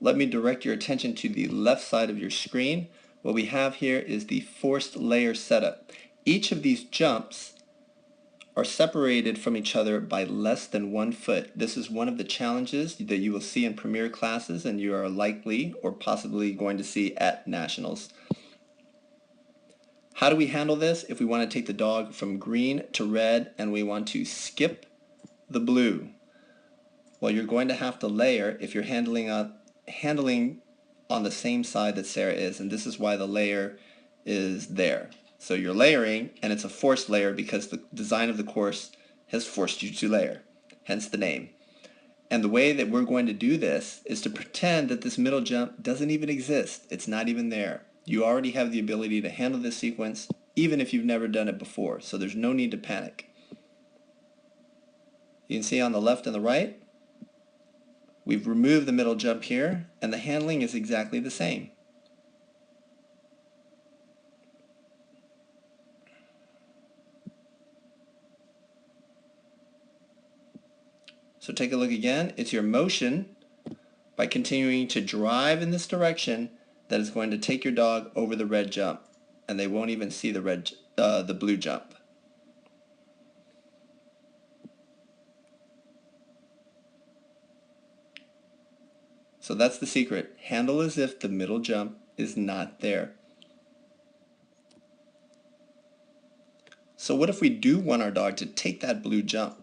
let me direct your attention to the left side of your screen. What we have here is the forced layer setup. Each of these jumps are separated from each other by less than 1 foot. This is one of the challenges that you will see in Premier classes and you are likely or possibly going to see at Nationals. How do we handle this if we want to take the dog from green to red and we want to skip the blue? Well, you're going to have to layer if you're handling on the same side that Sarah is, and this is why the layer is there. So you're layering, and it's a forced layer because the design of the course has forced you to layer, hence the name. And the way that we're going to do this is to pretend that this middle jump doesn't even exist. It's not even there. You already have the ability to handle this sequence even if you've never done it before, so there's no need to panic. You can see on the left and the right, we've removed the middle jump here, and the handling is exactly the same. So take a look again. It's your motion by continuing to drive in this direction that is going to take your dog over the red jump, and they won't even see the blue jump. So that's the secret. Handle as if the middle jump is not there. So what if we do want our dog to take that blue jump?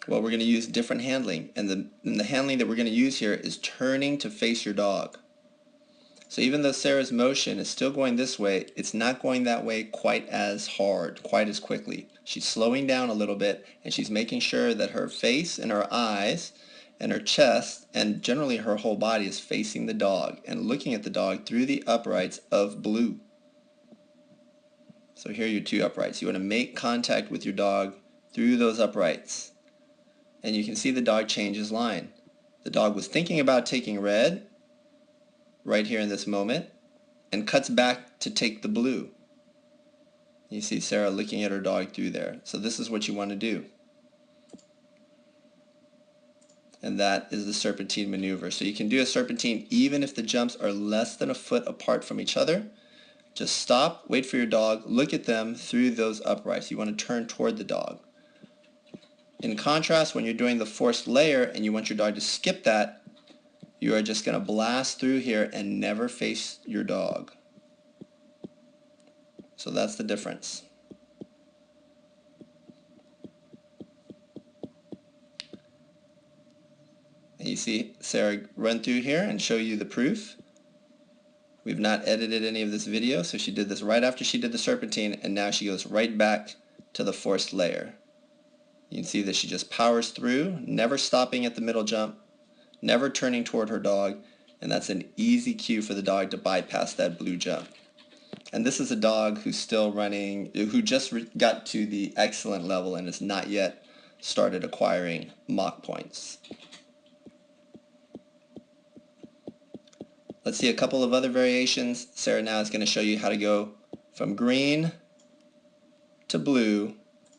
Well, we're going to use different handling, and the handling that we're going to use here is turning to face your dog. So even though Sarah's motion is still going this way, it's not going that way quite as hard, quite as quickly. She's slowing down a little bit, and she's making sure that her face and her eyes and her chest and generally her whole body is facing the dog and looking at the dog through the uprights of blue. So here are your two uprights. You want to make contact with your dog through those uprights. And you can see the dog change his line. The dog was thinking about taking red right here in this moment and cuts back to take the blue. You see Sarah looking at her dog through there. So this is what you want to do. And that is the serpentine maneuver. So you can do a serpentine even if the jumps are less than a foot apart from each other. Just stop, wait for your dog, look at them through those uprights. You want to turn toward the dog. In contrast, when you're doing the forced layer and you want your dog to skip that, you are just going to blast through here and never face your dog. So that's the difference. And you see Sarah run through here and show you the proof. We've not edited any of this video, so she did this right after she did the serpentine, and now she goes right back to the forced layer. You can see that she just powers through, never stopping at the middle jump, never turning toward her dog, and that's an easy cue for the dog to bypass that blue jump. And this is a dog who's still running, who just got to the excellent level and has not yet started acquiring mock points. Let's see a couple of other variations. Sarah now is going to show you how to go from green to blue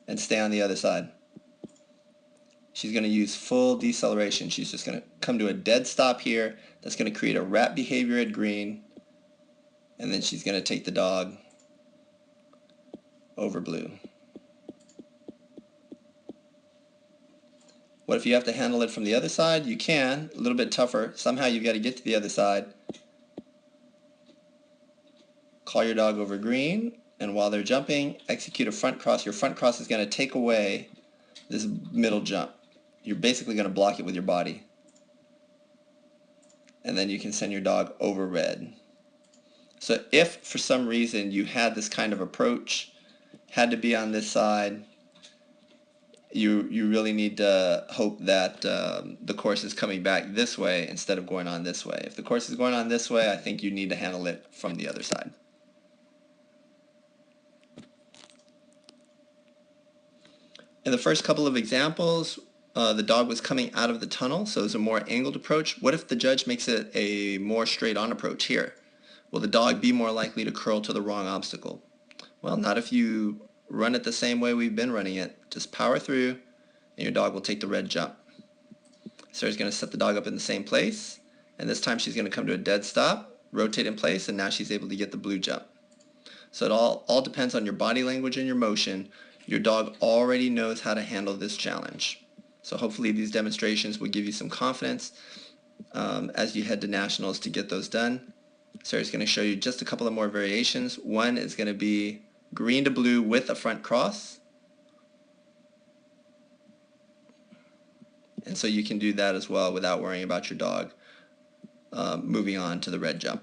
and stay on the other side. She's going to use full deceleration. She's just going to come to a dead stop here. That's going to create a rat behavior at green. And then she's going to take the dog over blue. What if you have to handle it from the other side? You can, a little bit tougher. Somehow you've got to get to the other side. Call your dog over green, and while they're jumping, execute a front cross. Your front cross is going to take away this middle jump. You're basically going to block it with your body. And then you can send your dog over red. So if for some reason you had this kind of approach, had to be on this side, you really need to hope that the course is coming back this way instead of going on this way. If the course is going on this way, I think you need to handle it from the other side. In the first couple of examples, the dog was coming out of the tunnel, so it's a more angled approach. What if the judge makes it a more straight-on approach here? Will the dog be more likely to curl to the wrong obstacle? Well, not if you run it the same way we've been running it. Just power through, and your dog will take the red jump. Sarah's going to set the dog up in the same place, And this time she's going to come to a dead stop, rotate in place, and now she's able to get the blue jump. So it all depends on your body language and your motion. Your dog already knows how to handle this challenge. So hopefully these demonstrations will give you some confidence as you head to nationals to get those done. Sarah's going to show you just a couple of more variations. One is going to be green to blue with a front cross. And so you can do that as well without worrying about your dog moving on to the red jump.